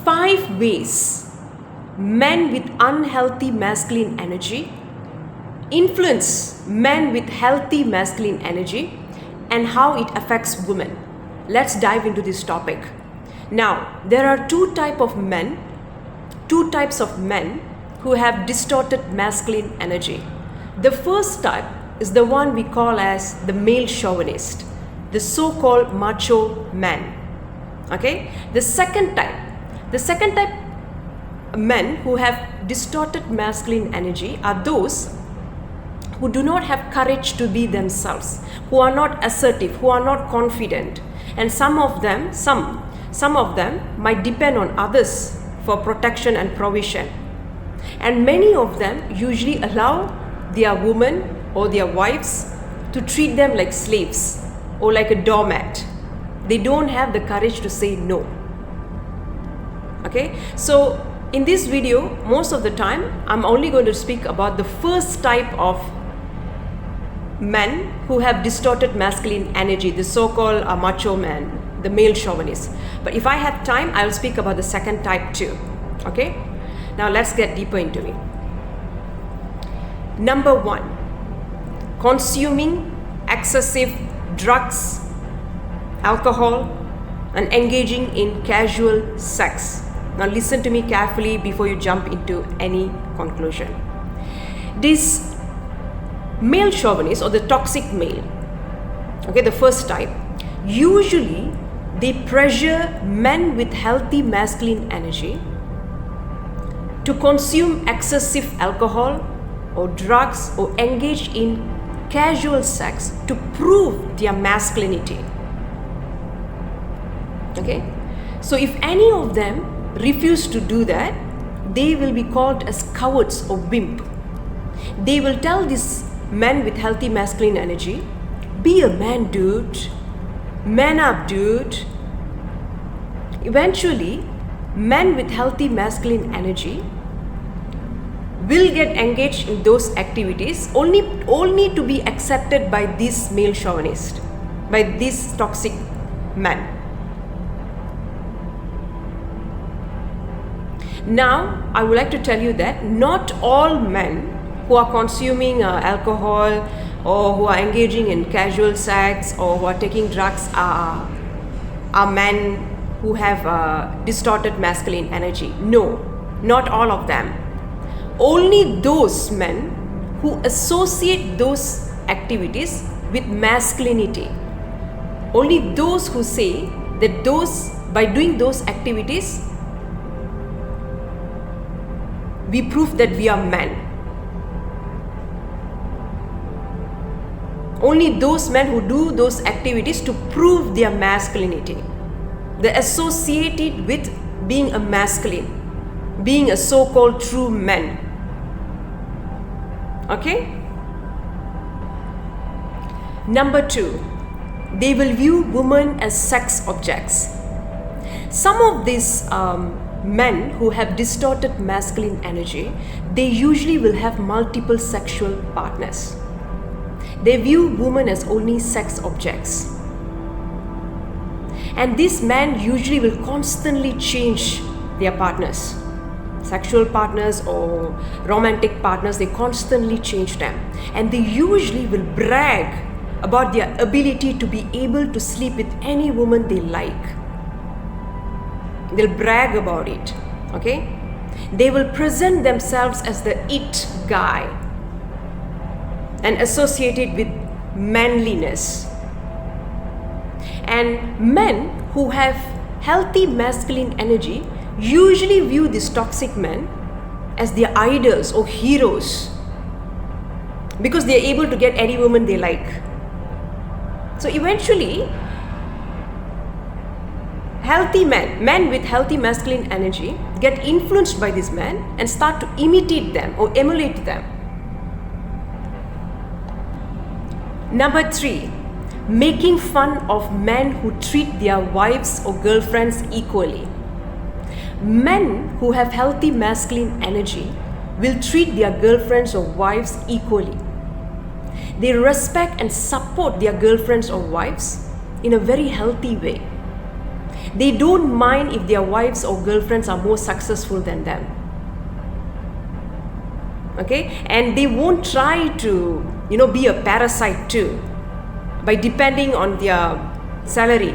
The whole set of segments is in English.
5 ways men with unhealthy masculine energy influence men with healthy masculine energy and how it affects women. Let's dive into this topic. Now, there are two types of men who have distorted masculine energy. The first type is the one we call as the male chauvinist, the so-called macho man. Okay? The second type men who have distorted masculine energy are those who do not have courage to be themselves, who are not assertive, who are not confident, and some of them might depend on others for protection and provision. And many of them usually allow their women or their wives to treat them like slaves or like a doormat. They don't have the courage to say no. Okay, so in this video, most of the time, I'm only going to speak about the first type of men who have distorted masculine energy, the so-called macho man, the male chauvinist. But if I have time, I'll speak about the second type too. Okay, now let's get deeper into it. Number 1, consuming excessive drugs, alcohol, and engaging in casual sex. Now listen to me carefully before you jump into any conclusion. This male chauvinist or the toxic male, okay, the first type, usually they pressure men with healthy masculine energy to consume excessive alcohol or drugs or engage in casual sex to prove their masculinity. Okay, so if any of them refuse to do that, they will be called as cowards or wimp. They will tell these men with healthy masculine energy, be a man, dude, man up, dude. Eventually, men with healthy masculine energy will get engaged in those activities only to be accepted by this male chauvinist, by this toxic man. Now, I would like to tell you that not all men who are consuming alcohol or who are engaging in casual sex or who are taking drugs are men who have distorted masculine energy. No, not all of them. Only those men who associate those activities with masculinity. Only those who say that by doing those activities, we prove that we are men. Only those men who do those activities to prove their masculinity. They associate it with being a masculine, being a so-called true man. Okay? Number 2, they will view women as sex objects. Some of these men who have distorted masculine energy, they usually will have multiple sexual partners. They view women as only sex objects. And these men usually will constantly change their partners. Sexual partners or romantic partners, they constantly change them. And they usually will brag about their ability to be able to sleep with any woman they like. They'll brag about it, okay? They will present themselves as the it guy and associate it with manliness. And men who have healthy masculine energy usually view these toxic men as their idols or heroes because they are able to get any woman they like. So eventually, healthy men with healthy masculine energy get influenced by these men and start to imitate them or emulate them. Number 3, making fun of men who treat their wives or girlfriends equally. Men who have healthy masculine energy will treat their girlfriends or wives equally. They respect and support their girlfriends or wives in a very healthy way. They don't mind if their wives or girlfriends are more successful than them. Okay, and they won't try to, be a parasite too by depending on their salary.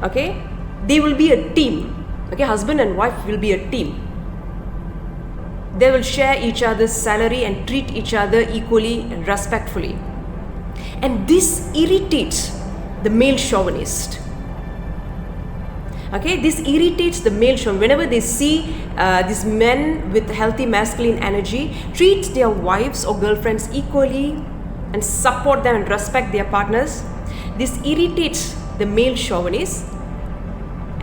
Okay, they will be a team. Okay, husband and wife will be a team. They will share each other's salary and treat each other equally and respectfully. And this irritates the male chauvinist. Okay, this irritates the male chauvinist. Whenever they see these men with healthy masculine energy treat their wives or girlfriends equally and support them and respect their partners, this irritates the male chauvinist,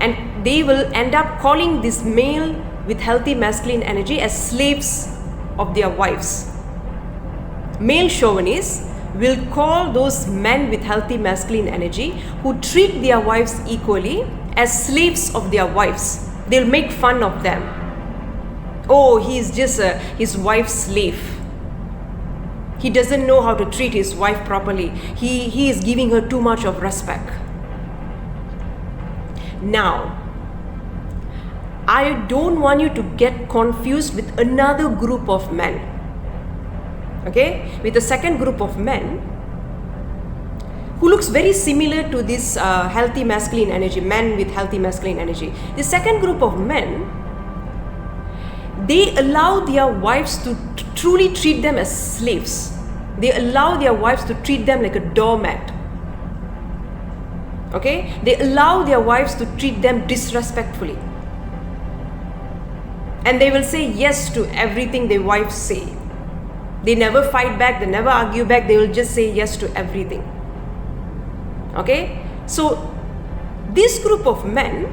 and they will end up calling this male with healthy masculine energy as slaves of their wives. Male chauvinists will call those men with healthy masculine energy who treat their wives equally as slaves of their wives. They'll make fun of them. Oh, he's just his wife's slave. He doesn't know how to treat his wife properly. He is giving her too much of respect. Now, I don't want you to get confused with another group of men. Okay? With the second group of men who looks very similar to this healthy masculine energy, men with healthy masculine energy. The second group of men, they allow their wives to truly treat them as slaves. They allow their wives to treat them like a doormat. Okay? They allow their wives to treat them disrespectfully. And they will say yes to everything their wives say. They never fight back, they never argue back, they will just say yes to everything. Okay? So, this group of men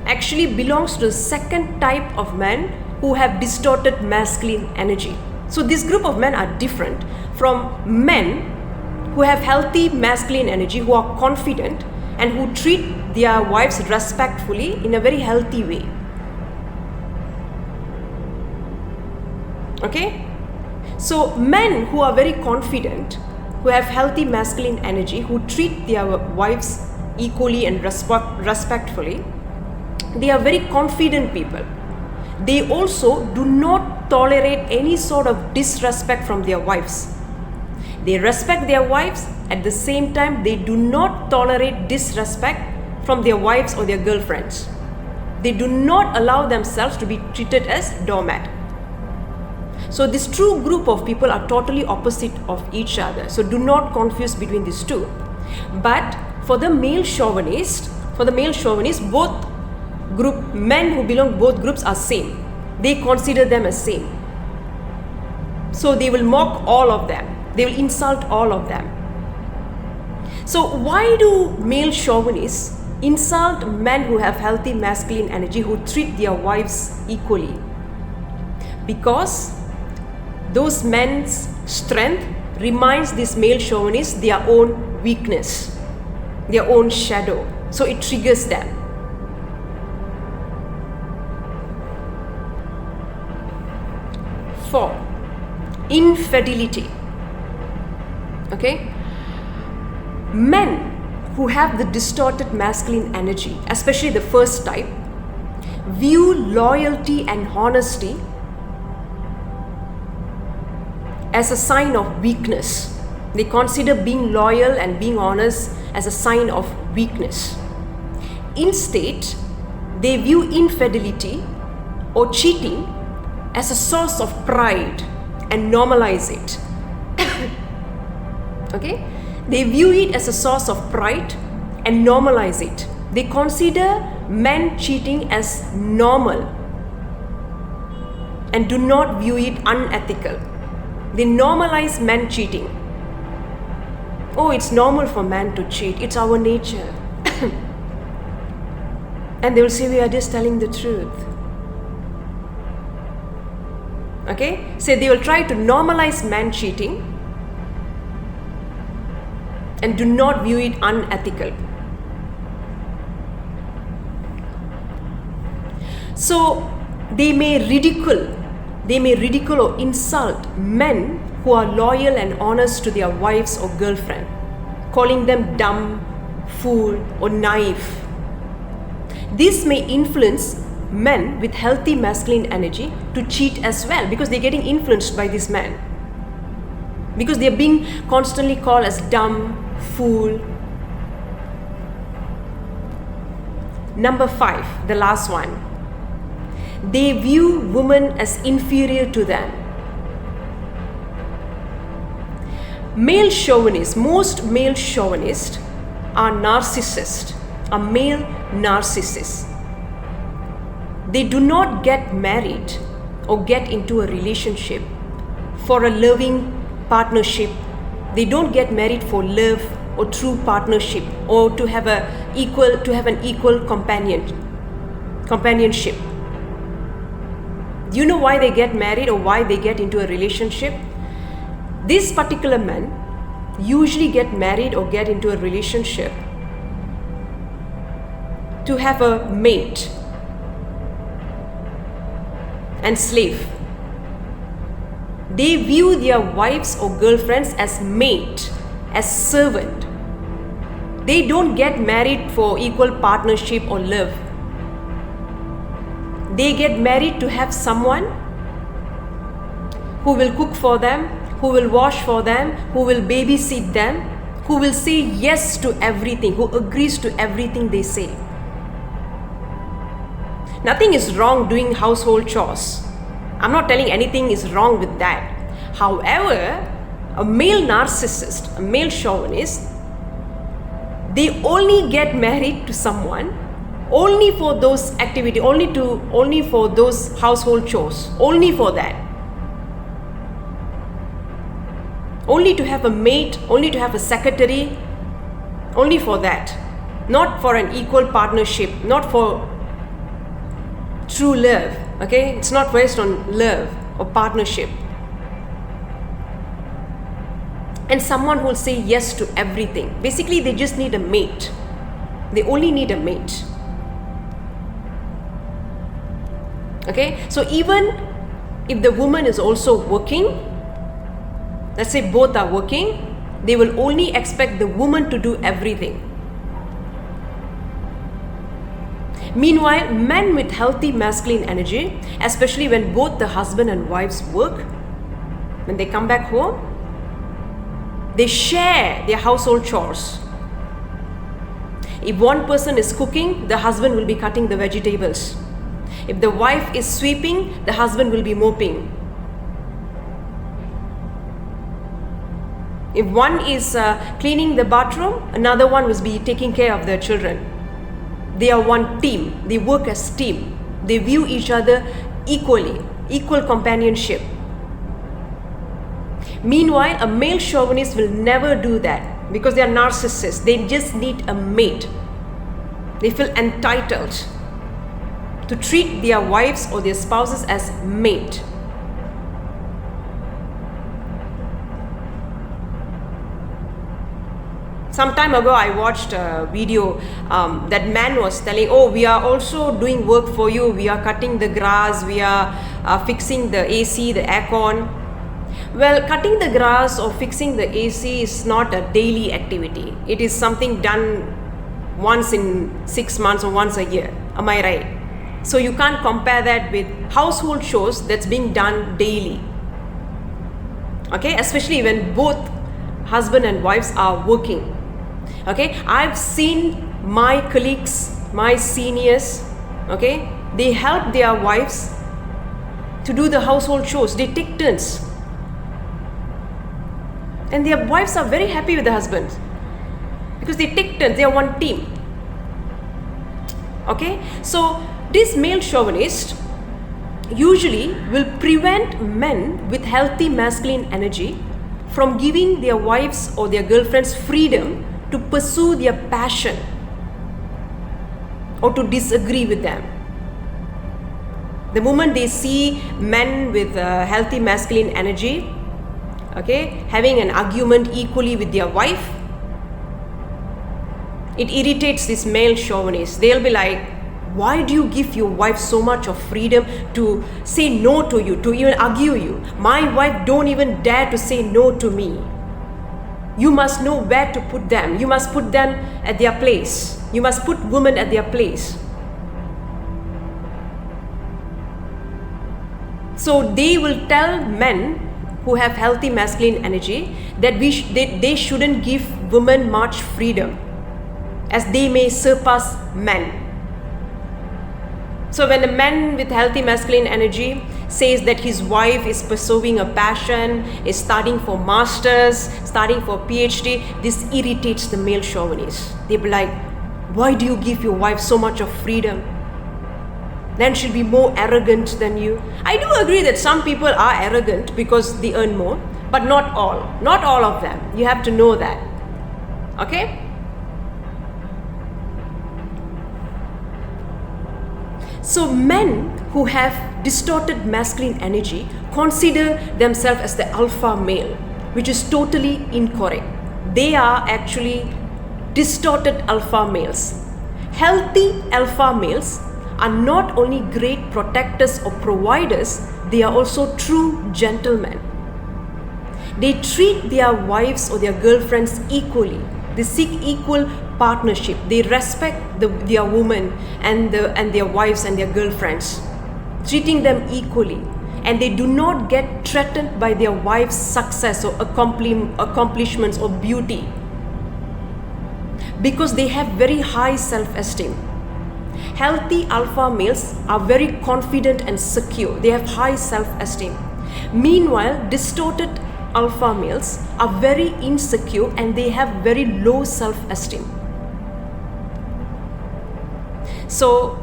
actually belongs to the second type of men who have distorted masculine energy. So, this group of men are different from men who have healthy masculine energy, who are confident and who treat their wives respectfully in a very healthy way. Okay? So men who are very confident, who have healthy masculine energy, who treat their wives equally and respectfully, they are very confident people. They also do not tolerate any sort of disrespect from their wives. They respect their wives, at the same time they do not tolerate disrespect from their wives or their girlfriends. They do not allow themselves to be treated as doormat. So this true group of people are totally opposite of each other. So do not confuse between these two. But for the male chauvinist, both men who belong both groups are same. They consider them as same. So they will mock all of them. They will insult all of them. So why do male chauvinists insult men who have healthy masculine energy, who treat their wives equally? Because those men's strength reminds these male chauvinists their own weakness, their own shadow. So it triggers them. Four, infidelity. Okay? Men who have the distorted masculine energy, especially the first type, view loyalty and honesty as a sign of weakness. They consider being loyal and being honest as a sign of weakness. Instead, they view infidelity or cheating as a source of pride and normalize it. Okay? They view it as a source of pride and normalize it. They consider men cheating as normal and do not view it unethical. They normalize men cheating. Oh, it's normal for men to cheat. It's our nature. And they will say, we are just telling the truth. Okay? So they will try to normalize men cheating and do not view it unethical. So they may ridicule or insult men who are loyal and honest to their wives or girlfriend, calling them dumb, fool, or naive. This may influence men with healthy masculine energy to cheat as well, because they're getting influenced by this man. Because they're being constantly called as dumb, fool. Number 5, the last one. They view women as inferior to them. Male chauvinists, most male chauvinists are narcissists, are male narcissists. They do not get married or get into a relationship for a loving partnership. They don't get married for love or true partnership, or to have an equal companionship. Do you know why they get married or why they get into a relationship? These particular men usually get married or get into a relationship to have a mate and slave. They view their wives or girlfriends as mate, as servant. They don't get married for equal partnership or love. They get married to have someone who will cook for them, who will wash for them, who will babysit them, who will say yes to everything, who agrees to everything they say. Nothing is wrong doing household chores. I'm not telling anything is wrong with that. However, a male narcissist, a male chauvinist, they only get married to someone only for those activities, only for those household chores, only for that. Only to have a mate, only to have a secretary, only for that. Not for an equal partnership, not for true love, okay? It's not based on love or partnership. And someone who will say yes to everything. Basically, they just need a mate. They only need a mate. Okay? So even if the woman is also working, let's say both are working, they will only expect the woman to do everything. Meanwhile, men with healthy masculine energy, especially when both the husband and wives work, when they come back home, they share their household chores. If one person is cooking, the husband will be cutting the vegetables. If the wife is sweeping, the husband will be mopping. If one is cleaning the bathroom, another one will be taking care of their children. They are one team. They work as team. They view each other equally, equal companionship. Meanwhile, a male chauvinist will never do that because they are narcissists. They just need a mate. They feel entitled to treat their wives or their spouses as mate. Some time ago, I watched a video that man was telling, oh, we are also doing work for you. We are cutting the grass. We are fixing the AC, the aircon. Well, cutting the grass or fixing the AC is not a daily activity. It is something done once in 6 months or once a year. Am I right? So you can't compare that with household chores that's being done daily. Okay, especially when both husband and wives are working. Okay, I've seen my colleagues, my seniors, okay, they help their wives to do the household chores. They take turns. And their wives are very happy with the husbands because they take turns, they are one team. Okay, so this male chauvinist usually will prevent men with healthy masculine energy from giving their wives or their girlfriends freedom to pursue their passion or to disagree with them. The moment they see men with healthy masculine energy, okay, having an argument equally with their wife, it irritates this male chauvinist. They'll be like, why do you give your wife so much of freedom to say no to you, to even argue you? My wife don't even dare to say no to me. You must know where to put them. You must put them at their place. You must put women at their place. So they will tell men who have healthy masculine energy that they shouldn't give women much freedom, as they may surpass men. So when a man with healthy masculine energy says that his wife is pursuing a passion, is studying for masters, studying for PhD, this irritates the male chauvinists. They'll be like, why do you give your wife so much of freedom? Then she'll be more arrogant than you. I do agree that some people are arrogant because they earn more, but not all. Not all of them. You have to know that. Okay? So men who have distorted masculine energy consider themselves as the alpha male, which is totally incorrect. They are actually distorted alpha males. Healthy alpha males are not only great protectors or providers, they are also true gentlemen. They treat their wives or their girlfriends equally. They seek equal partnership. They respect their women and their wives and their girlfriends, treating them equally. And they do not get threatened by their wife's success or accomplishments or beauty, because they have very high self-esteem. Healthy alpha males are very confident and secure. They have high self-esteem. Meanwhile, distorted alpha males are very insecure and they have very low self-esteem. So,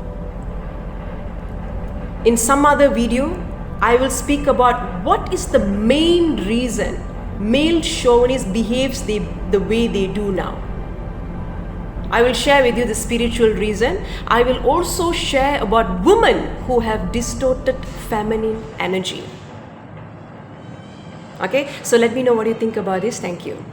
in some other video, I will speak about what is the main reason male chauvinist behaves the way they do now. I will share with you the spiritual reason. I will also share about women who have distorted feminine energy. Okay, so let me know what you think about this. Thank you.